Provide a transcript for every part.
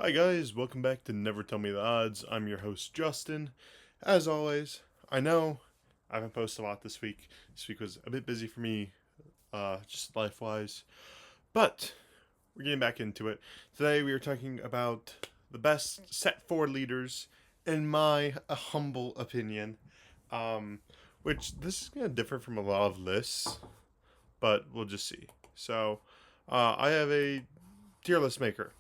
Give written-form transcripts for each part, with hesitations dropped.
Hi guys, welcome back to Never Tell Me the Odds. I'm your host Justin. As always, I know I haven't posted a lot this week. This week was a bit busy for me, just life-wise. But we're getting back into it. Today we are talking about the best set 4 leaders, in my humble opinion. Um, which this is going to differ from a lot of lists, but we'll just see. So, I have a tier list maker.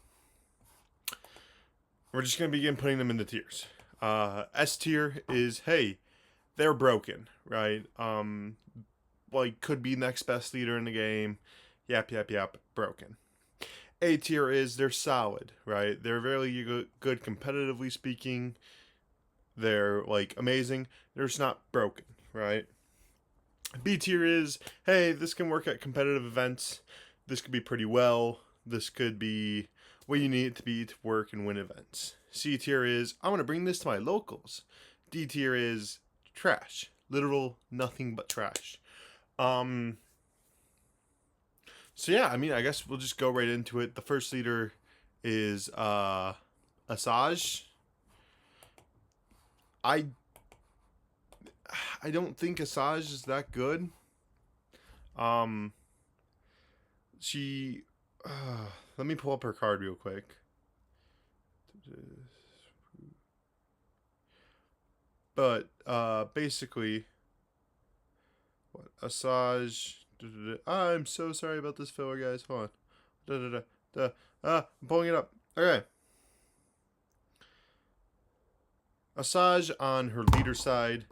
We're just going to begin putting them into tiers. S tier is, hey, they're broken, right? Like, could be next best leader in the game. Yap, broken. A tier is, they're solid, right? They're very good competitively speaking. They're, like, amazing. They're just not broken, right? B tier is, hey, this can work at competitive events. This could be pretty well. This could be what you need it to be to work and win events. C tier is, I want to bring this to my locals. D tier is trash. Literal nothing but trash. So yeah, I mean, I guess we'll just go right into it. The first leader is Asajj. I don't think Asajj is that good. She let me pull up her card real quick. But basically, what Asajj? I'm so sorry about this filler, guys. Hold on. I'm pulling it up. Okay. Asajj on her leader side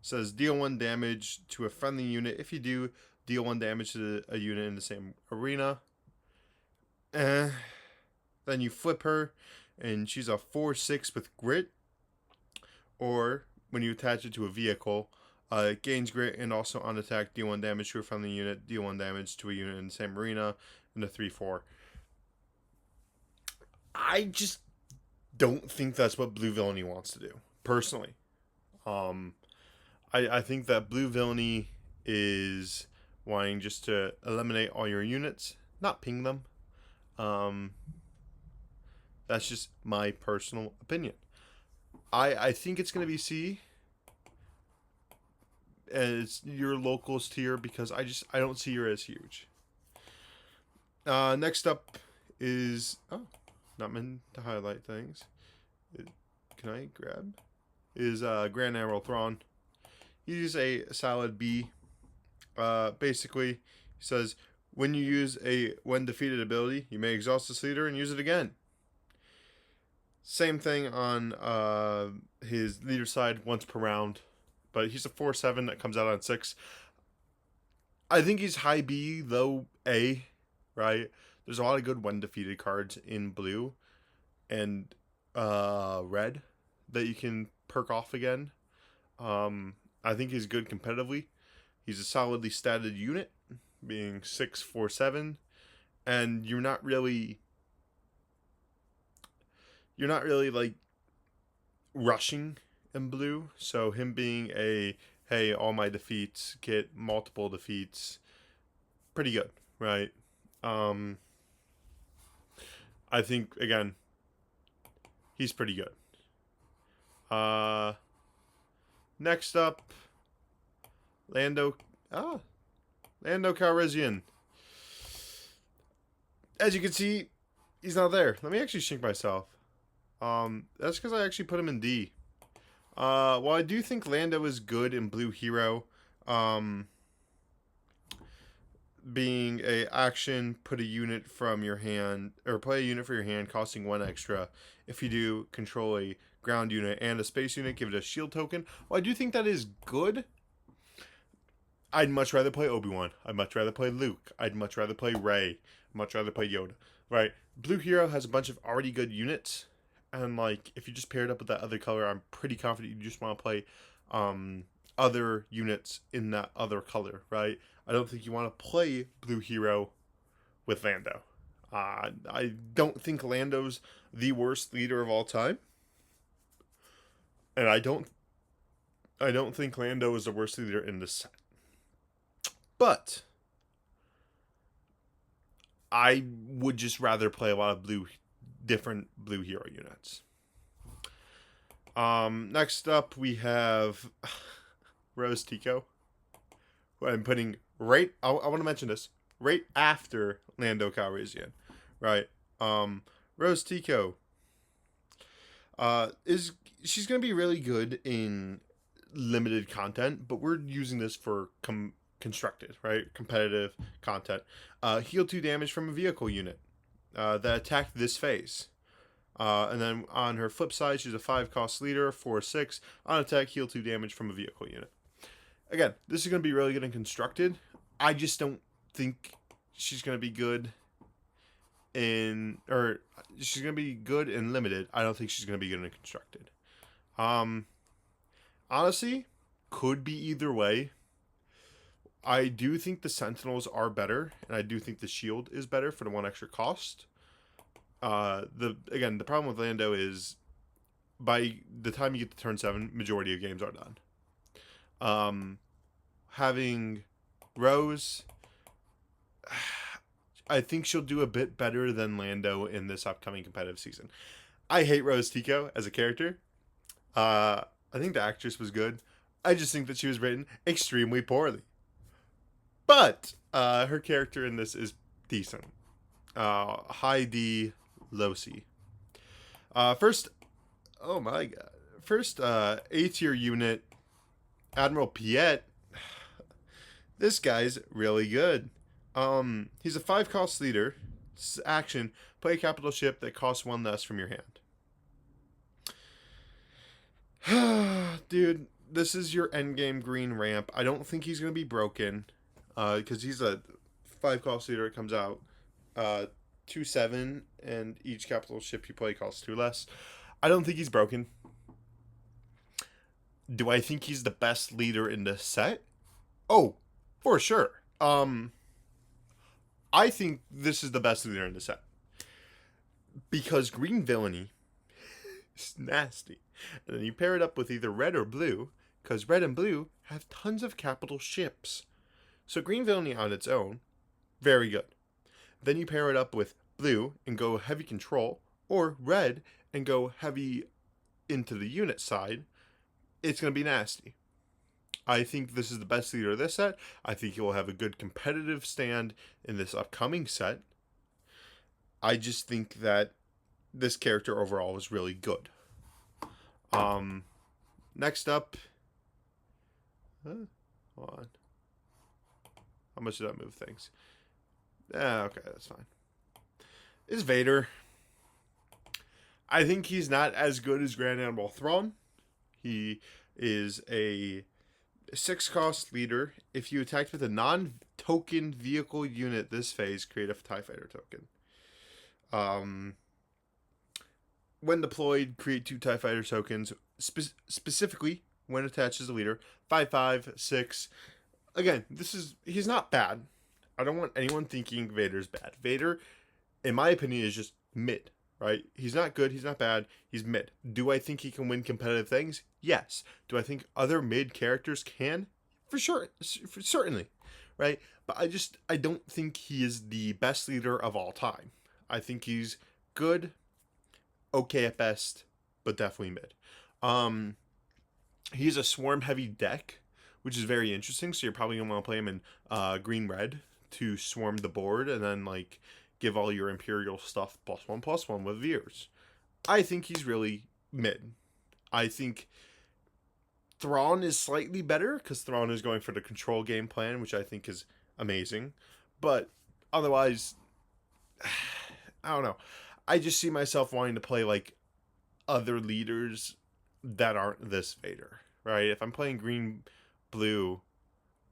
says deal 1 damage to a friendly unit. If you do, deal 1 damage to a unit in the same arena. Then you flip her, and she's a 4/6 with grit. Or when you attach it to a vehicle, it gains grit and also on attack deal 1 damage to a friendly unit, deal 1 damage to a unit in the same arena, and a 3/4. I just don't think that's what Blue Villainy wants to do, personally. I think that Blue Villainy is wanting just to eliminate all your units, not ping them. That's just my personal opinion. I think it's going to be C. And it's your locals tier because I don't see her as huge. Next up is not meant to highlight things. Can I grab? Is Grand Admiral Thrawn. He's a solid B. Basically, he says when you use a when defeated ability, you may exhaust this leader and use it again. Same thing on his leader side once per round. But he's a 4/7 that comes out on 6. I think he's high B, low A, right? There's a lot of good when defeated cards in blue and red that you can perk off again. I think he's good competitively. He's a solidly statted unit, being 6/4/7, and you're not really like rushing in blue. So him being a hey, all my defeats get multiple defeats, pretty good, right? I think again, he's pretty good. Next up, Lando Calrissian. As you can see, he's not there. Let me actually shrink myself. That's because I actually put him in D. Well, I do think Lando is good in Blue Hero. Being a action, put a unit from your hand, or play a unit for your hand, costing 1 extra. If you do, control a ground unit and a space unit, give it a shield token. Well, I do think that is good. I'd much rather play Obi-Wan. I'd much rather play Luke. I'd much rather play Rey. I'd much rather play Yoda. Right? Blue Hero has a bunch of already good units. And, like, if you just pair it up with that other color, I'm pretty confident you just want to play other units in that other color, right? I don't think you want to play Blue Hero with Lando. I don't think Lando's the worst leader of all time. And I don't think Lando is the worst leader in this set. But I would just rather play a lot of blue different blue hero units. Next up we have Rose Tico, who I'm putting right. I want to mention this right after Lando Calrissian, right? Rose Tico, is she's gonna be really good in limited content, but we're using this for constructed, right? Competitive content. Heal 2 damage from a vehicle unit that attacked this phase. And then on her flip side, she's a 5 cost leader, 4/6. On attack, heal 2 damage from a vehicle unit. Again, this is going to be really good in constructed. I just don't think she's going to be good or she's going to be good in limited. I don't think she's going to be good in constructed. Honestly, could be either way. I do think the Sentinels are better, and I do think the shield is better for the 1 extra cost. The problem with Lando is by the time you get to turn 7, majority of games are done. Having Rose, I think she'll do a bit better than Lando in this upcoming competitive season. I hate Rose Tico as a character. I think the actress was good. I just think that she was written extremely poorly. But her character in this is decent. High D, low C. First, oh my god. First, A tier unit, Admiral Piet. This guy's really good. He's a 5 cost leader. Action, play a capital ship that costs 1 less from your hand. Dude, this is your endgame green ramp. I don't think he's going to be broken. Because he's a 5 cost leader. It comes out 2/7, and each capital ship you play costs 2 less. I don't think he's broken. Do I think he's the best leader in this set? Oh, for sure. I think this is the best leader in the set. Because green villainy is nasty. And then you pair it up with either red or blue, because red and blue have tons of capital ships. So green villainy on its own, very good. Then you pair it up with blue and go heavy control, or red and go heavy into the unit side. It's going to be nasty. I think this is the best leader of this set. I think he will have a good competitive stand in this upcoming set. I just think that this character overall was really good. Next up, hold on. How much did that move things? Okay, that's fine. Is Vader. I think he's not as good as Grand Admiral Thrawn. He is a 6 cost leader. If you attacked with a non-token vehicle unit this phase, create a TIE Fighter token. When deployed, create 2 TIE Fighter tokens. Specifically, when attached as a leader, 5/5, 6. Again, he's not bad. I don't want anyone thinking Vader's bad. Vader, in my opinion, is just mid, right? He's not good, he's not bad, he's mid. Do I think he can win competitive things? Yes. Do I think other mid characters can? For sure, certainly, right? But I don't think he is the best leader of all time. I think he's good, okay at best, but definitely mid. He's a swarm heavy deck, which is very interesting. So you're probably gonna want to play him in green red to swarm the board, and then like give all your Imperial stuff +1/+1 with Veers. I think he's really mid. I think Thrawn is slightly better because Thrawn is going for the control game plan, which I think is amazing. But otherwise, I don't know. I just see myself wanting to play like other leaders that aren't this Vader, right? If I'm playing green blue,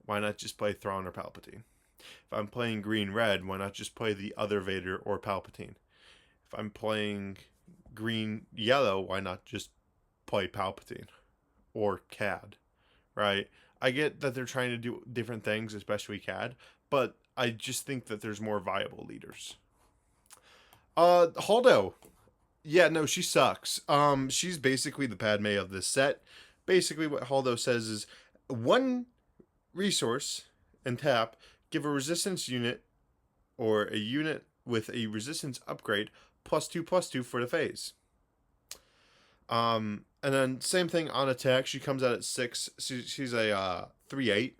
why not just play Thrawn or Palpatine? If I'm playing green red, why not just play the other Vader or Palpatine? If I'm playing green yellow, why not just play Palpatine or Cad, right? I get that they're trying to do different things, especially Cad, but I just think that there's more viable leaders. Holdo. Yeah, no, she sucks. She's basically the Padme of this set. Basically what Holdo says is 1 resource and tap, give a resistance unit or a unit with a resistance upgrade +2/+2 for the phase. And then same thing on attack. She comes out at 6. She's a 3/8.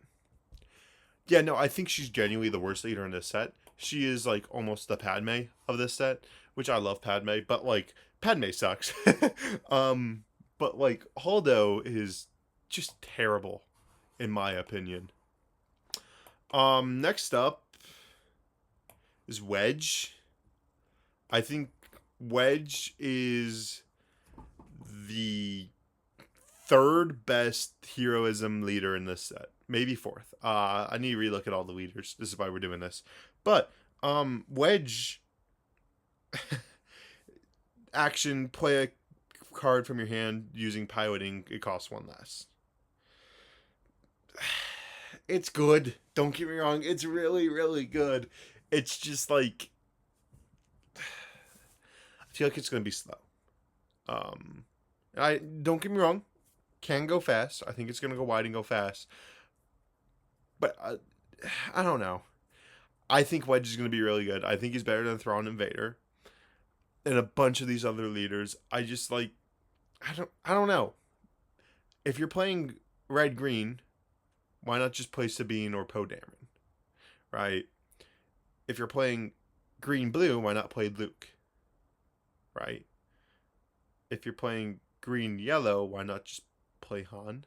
Yeah, no, I think she's genuinely the worst leader in this set. She is like almost the Padme of this set, which I love Padme, but like Padme sucks. But like Holdo is just terrible in my opinion. Next up is Wedge. I think Wedge is the third best heroism leader in this set, maybe fourth. I need to relook at all the leaders. This is why we're doing this. But Wedge action, play a card from your hand using piloting. It costs 1 less. It's good. Don't get me wrong. It's really, really good. It's just like I feel like it's gonna be slow. I don't get me wrong. Can go fast. I think it's gonna go wide and go fast. But I don't know. I think Wedge is gonna be really good. I think he's better than Thrawn and Vader and a bunch of these other leaders. I just like I don't know. If you're playing red green, why not just play Sabine or Poe Dameron? Right? If you're playing green blue, why not play Luke? Right? If you're playing green yellow, why not just play Han?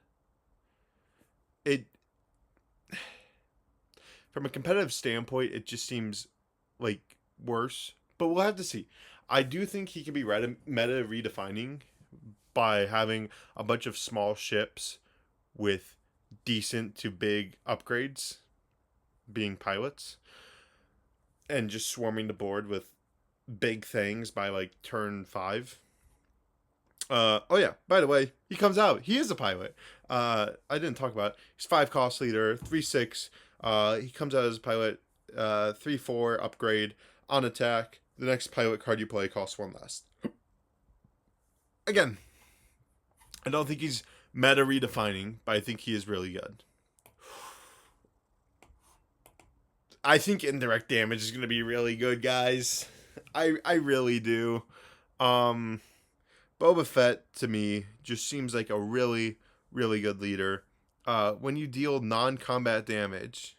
It from a competitive standpoint, it just seems like worse, but we'll have to see. I do think he can be meta redefining by having a bunch of small ships with decent to big upgrades being pilots and just swarming the board with big things by like turn 5. Oh yeah, by the way, he comes out. He is a pilot. I didn't talk about it. He's 5 cost leader, 3/6. He comes out as a pilot, 3/4 upgrade on attack. The next pilot card you play costs 1 less. Again, I don't think he's meta redefining, but I think he is really good. I think indirect damage is going to be really good, guys. I really do. Boba Fett to me just seems like a really, really good leader. When you deal non-combat damage,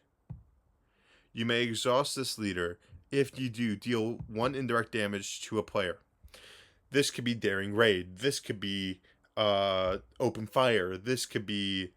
you may exhaust this leader. If you do, deal 1 indirect damage to a player. This could be Daring Raid. This could be Open Fire. This could be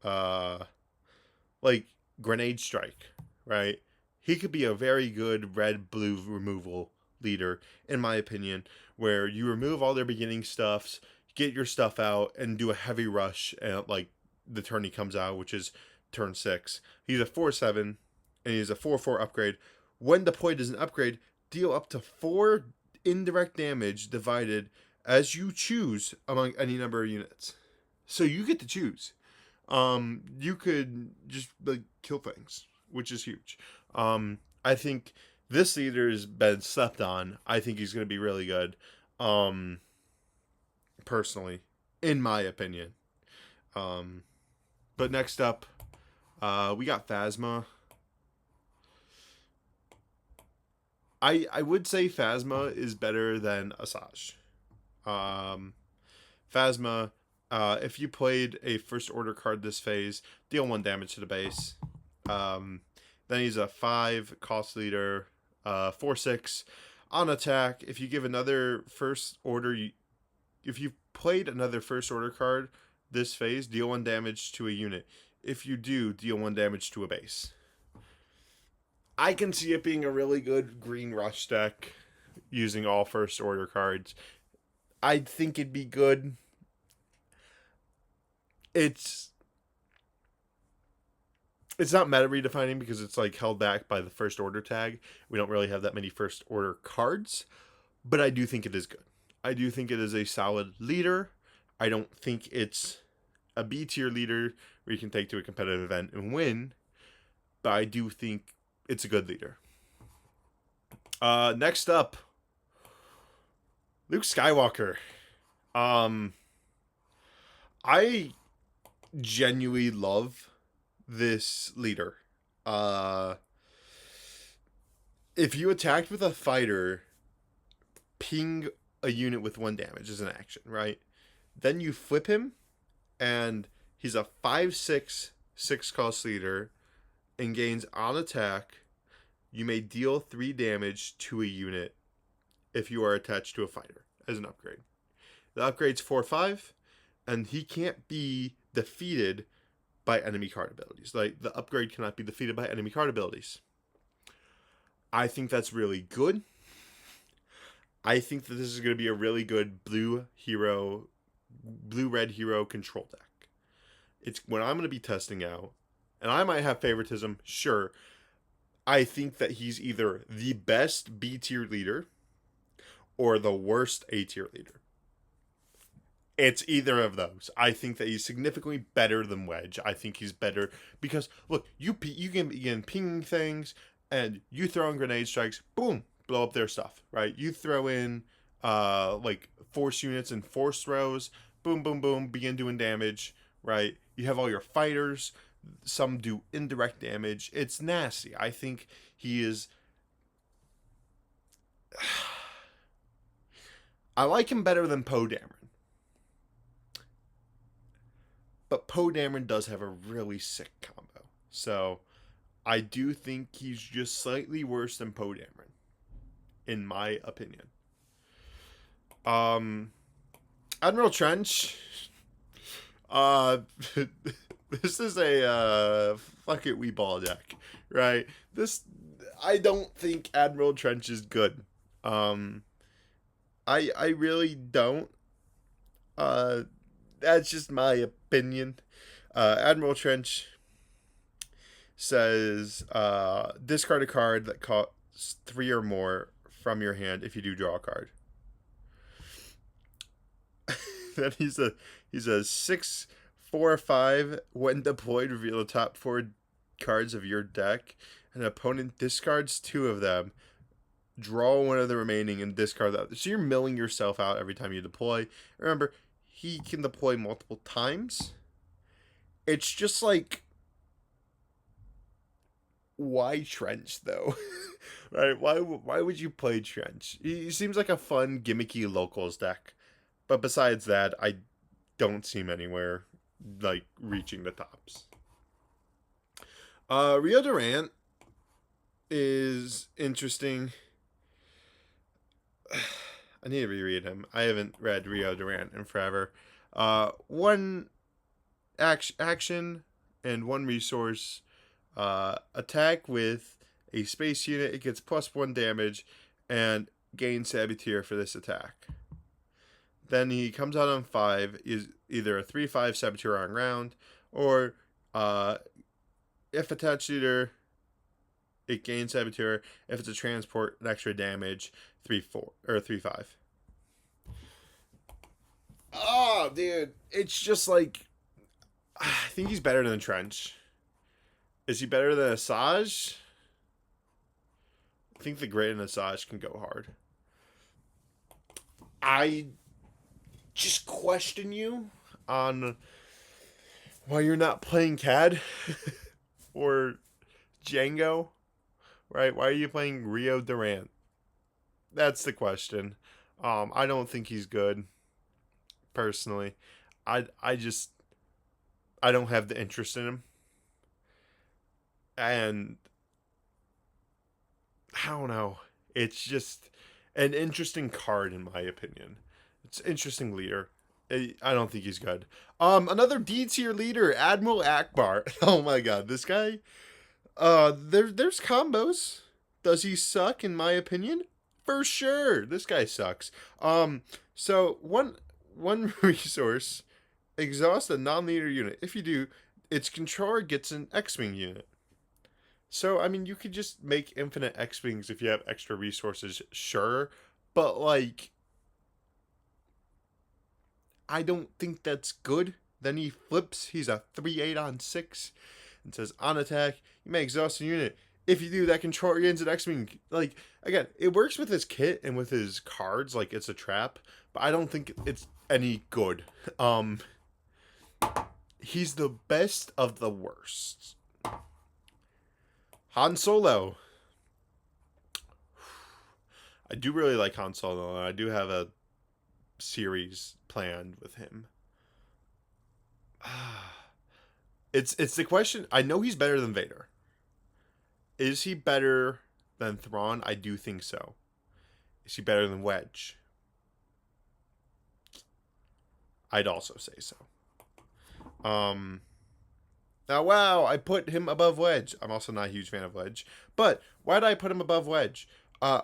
like Grenade Strike, right? He could be a very good red-blue removal leader, in my opinion, where you remove all their beginning stuffs, get your stuff out, and do a heavy rush at like the turn he comes out, which is turn 6. He's a 4/7, and he's a 4/4 upgrade. When deployed as an upgrade, deal up to 4 indirect damage divided as you choose among any number of units. So you get to choose. You could just like kill things, which is huge. I think this leader has been slept on. I think he's going to be really good. Personally, in my opinion. But next up, we got Phasma. I would say Phasma is better than Asajj. Phasma, if you played a first order card this phase, deal 1 damage to the base. Then he's a 5 cost leader, 4/6 on attack. If you give another first order, if you played another first order card this phase, deal 1 damage to a unit. If you do, deal 1 damage to a base. I can see it being a really good green rush deck using all first order cards. I think it'd be good. It's not meta redefining because it's like held back by the first order tag. We don't really have that many first order cards, but I do think it is good. I do think it is a solid leader. I don't think it's a B tier leader where you can take to a competitive event and win, but I do think it's a good leader. Next up, Luke Skywalker. I genuinely love this leader. If you attacked with a fighter ping a unit with 1 damage as an action, right? Then you flip him, and he's a 5/6 6 cost leader and gains on attack. You may deal 3 damage to a unit if you are attached to a fighter as an upgrade. The upgrade's 4/5, and he can't be defeated by enemy card abilities. Like, the upgrade cannot be defeated by enemy card abilities. I think that's really good. I think that this is going to be a really good blue-red hero control deck. It's what I'm going to be testing out. And I might have favoritism, sure. I think that he's either the best B tier leader or the worst A tier leader. It's either of those. I think that he's significantly better than Wedge. I think he's better because, look, you can begin pinging things, and you throw in grenade strikes, boom, blow up their stuff, right? You throw in like force units and force throws, boom, boom, boom, begin doing damage, right? You have all your fighters, some do indirect damage. It's nasty. I think he is... I like him better than Poe Dameron. But Poe Dameron does have a really sick combo. So I do think he's just slightly worse than Poe Dameron, in my opinion. Admiral Trench. This is a fuck it, we ball deck, right? I don't think Admiral Trench is good. I really don't. That's just my opinion. Admiral Trench says, discard a card that costs 3 or more from your hand if you do draw a card. Then he's a 6/4/5. When deployed, reveal the top 4 cards of your deck. An opponent discards 2 of them. Draw 1 of the remaining and discard that. So you're milling yourself out every time you deploy. Remember, he can deploy multiple times. It's just like, why Trench though? Right? Why would you play Trench? He seems like a fun gimmicky locals deck, but besides that, I don't see him anywhere like reaching the tops. Rio Durant is interesting. I need to reread him. I haven't read Rio Durant in forever. 1 action and 1 resource. Attack with a space unit. It gets +1 damage and gains Saboteur for this attack. Then he comes out on 5. Is either a 3/5 Saboteur on ground, or if attached leader, it gains Saboteur. If it's a transport, an extra damage, 3/4 or 3/5. Oh, dude, it's just like, I think he's better than Trench. Is he better than Asajj? I think the Great and Asajj can go hard. I just question you on why you're not playing CAD or Django, right? Why are you playing Rio Durant? That's the question. I don't think he's good, personally. I don't have the interest in him. And I don't know. It's just an interesting card, in my opinion. It's an interesting leader. I don't think he's good. Another D tier leader, Admiral Akbar. Oh my god, this guy. There's combos. Does he suck? In my opinion, for sure. This guy sucks. So one resource, exhaust a non-leader unit. If you do, its controller gets an X-wing unit. So, I mean, you could just make infinite X-wings if you have extra resources, sure. But, like, I don't think that's good. Then he flips. He's a 3/8 on 6. And says, on attack, you may exhaust a unit. If you do, that controller gains an X-wing. Like, again, it works with his kit and with his cards. Like, it's a trap. But I don't think it's any good. He's the best of the worst. Han Solo. I do really like Han Solo, and I do have a series planned with him. It's the question. I know he's better than Vader. Is he better than Thrawn? I do think so. Is he better than Wedge? I'd also say so. Um, Now, wow, I put him above Wedge. I'm also not a huge fan of Wedge. But why did I put him above Wedge?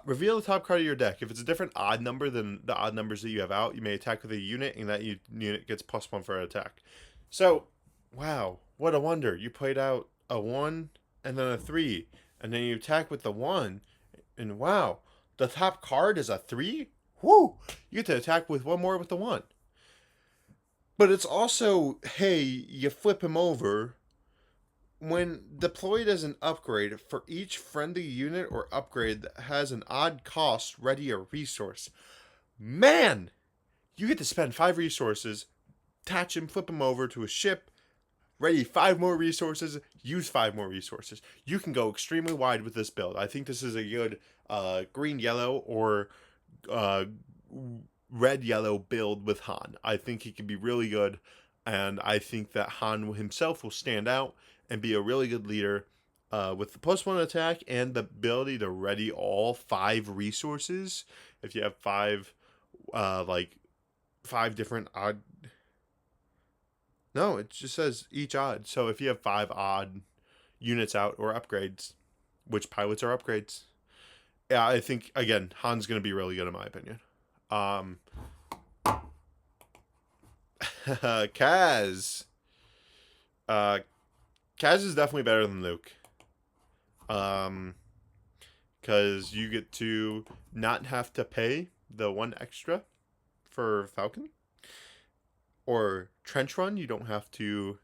Reveal the top card of your deck. If it's a different odd number than the odd numbers that you have out, you may attack with a unit, and that unit gets +1 for an attack. So, wow, what a wonder. You played out a 1 and then a 3, and then you attack with the 1, and wow, the top card is a 3? Woo! You get to attack with one more with the 1. But it's also, hey, you flip him over. When deployed as an upgrade, for each friendly unit or upgrade that has an odd cost, ready a resource. Man! You get to spend 5 resources, attach him, flip him over to a ship, ready 5 more resources, use 5 more resources. You can go extremely wide with this build. I think this is a good green-yellow or red-yellow build with Han. I think he can be really good, and I think that Han himself will stand out and be a really good leader with the +1 attack and the ability to ready all 5 resources. If you have 5, 5 different odd. No, it just says each odd. So if you have 5 odd units out or upgrades, which pilots are upgrades? Yeah, I think, again, Han's going to be really good in my opinion. Kaz. Kaz is definitely better than Luke. Because you get to not have to pay the 1 extra for Falcon. Or Trench Run, you don't have to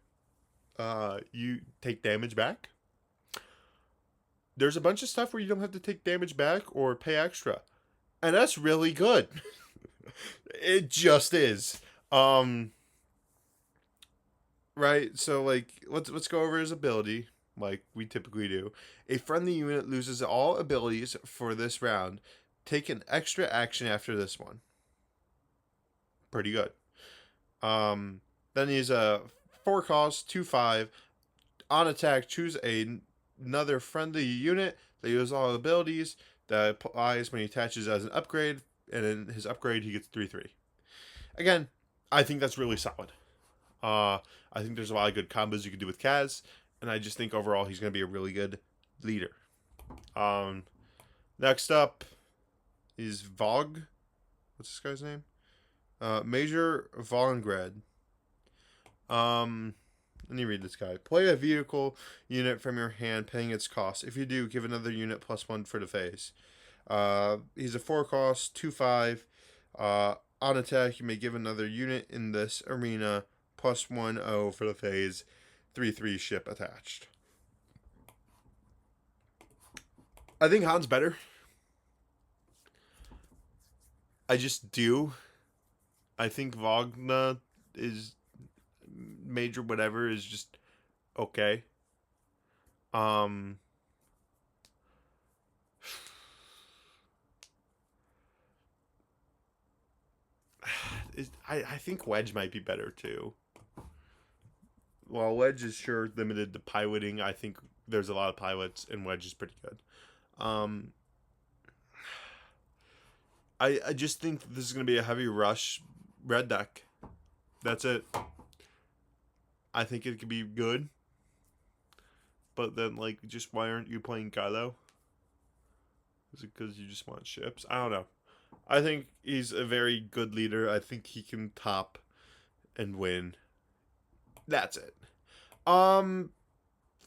you take damage back. There's a bunch of stuff where you don't have to take damage back or pay extra. And that's really good. It just is. Right, so like let's go over his ability like we typically do. A friendly unit loses all abilities for this round. Take an extra action after this one. Pretty good. Then he's a 4 cost, 2/5. On attack, choose another friendly unit that uses all abilities that applies when he attaches as an upgrade, and in his upgrade he gets 3/3. Again, I think that's really solid. I think there's a lot of good combos you can do with Kaz, and I just think overall he's going to be a really good leader. Next up is Vog. What's this guy's name? Major Volgrad. Let me read this guy. Play a vehicle unit from your hand, paying its cost. If you do, give another unit +1 for the phase. He's a 4 cost, 2/5. On attack, you may give another unit in this arena +1/0 for the phase. 3/3 ship attached. I think Han's better. I just do. I think Wagner is major whatever is just okay. I think Wedge might be better too. While Wedge is sure limited to piloting, I think there's a lot of pilots, and Wedge is pretty good. I just think this is going to be a heavy rush red deck. That's it. I think it could be good. But then, like, just why aren't you playing Kylo? Is it because you just want ships? I don't know. I think he's a very good leader. I think he can top and win. That's it.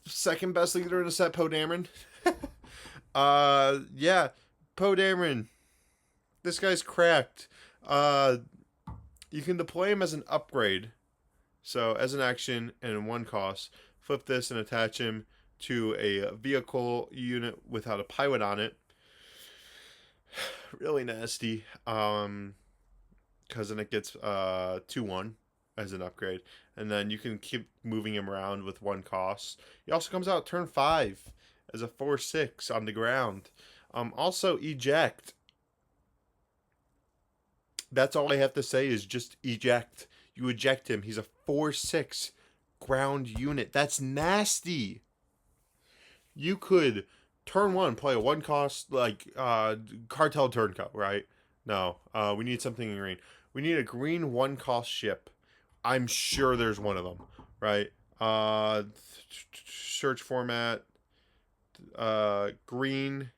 Second best leader in the set, Poe Dameron. Yeah, Poe Dameron. This guy's cracked. You can deploy him as an upgrade. So, as an action and 1 cost, flip this and attach him to a vehicle unit without a pilot on it. Really nasty. Because then it gets 2/1 as an upgrade. And then you can keep moving him around with 1 cost. He also comes out turn 5 as a 4/6 on the ground. Also, eject. That's all I have to say is just eject. You eject him. He's a 4/6 ground unit. That's nasty. You could turn one, play a one cost like cartel turncoat, right? No. We need something in green. We need a green one cost ship. I'm sure there's one of them, right? Search format, green,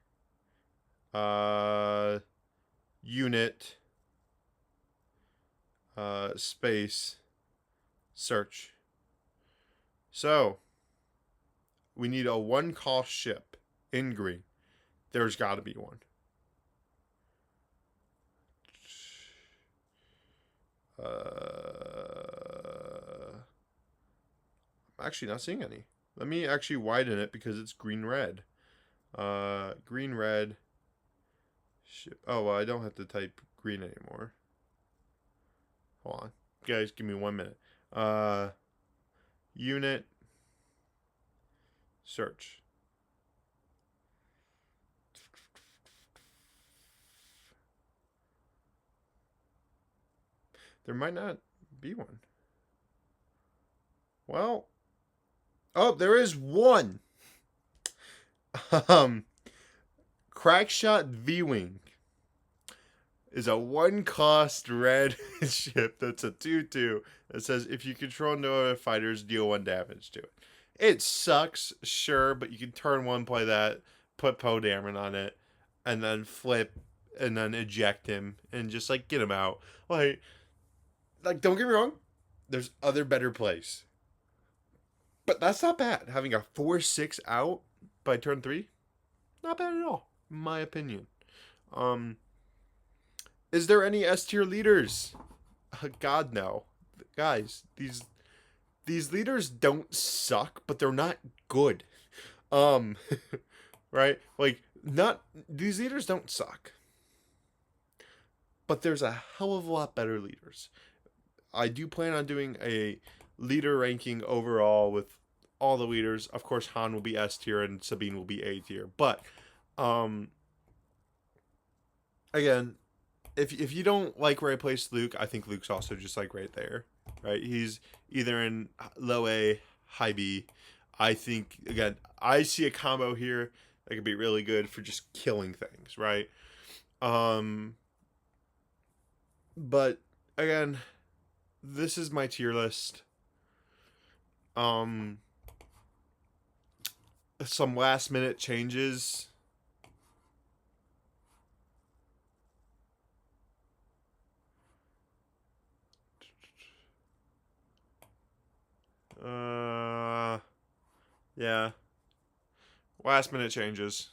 unit, space, search. So we need a one cost ship in green. There's got to be one. I'm actually not seeing any. Let me actually widen it because it's green red. Green red. Oh, well, I don't have to type green anymore. Hold on. Guys, give me 1 minute. Unit. Search. There might not be one. Well. Oh, there is one. Crackshot V-Wing is a one cost red ship that's a 2/2 that says if you control no other fighters, deal 1 damage to it. It sucks, sure, but you can turn one, play that, put Poe Dameron on it, and then flip and then eject him and just like get him out. Like don't get me wrong, there's other better plays. But that's not bad. Having a 4/6 out by turn 3, not bad at all, in my opinion. Is there any S tier leaders? God no, guys. These leaders don't suck, but they're not good. Right? Like these leaders don't suck, but there's a hell of a lot better leaders. I do plan on doing a leader ranking overall with all the leaders. Of course, Han will be S tier and Sabine will be A tier. But again, if you don't like where I placed Luke, I think Luke's also just like right there, right? He's either in low A, high B. I think again, I see a combo here that could be really good for just killing things, right? But again, this is my tier list. Some last minute changes. Yeah. Last minute changes.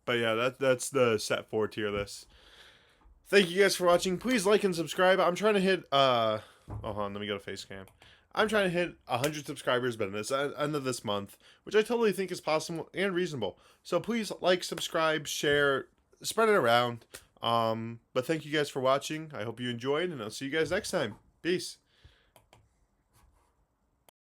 But yeah, that's the set 4 tier list. Thank you guys for watching. Please like and subscribe. I'm trying to hit oh, hold on, let me go to face cam. I'm trying to hit 100 subscribers by the end of this month, which I totally think is possible and reasonable. So please like, subscribe, share, spread it around. But thank you guys for watching. I hope you enjoyed, and I'll see you guys next time. Peace.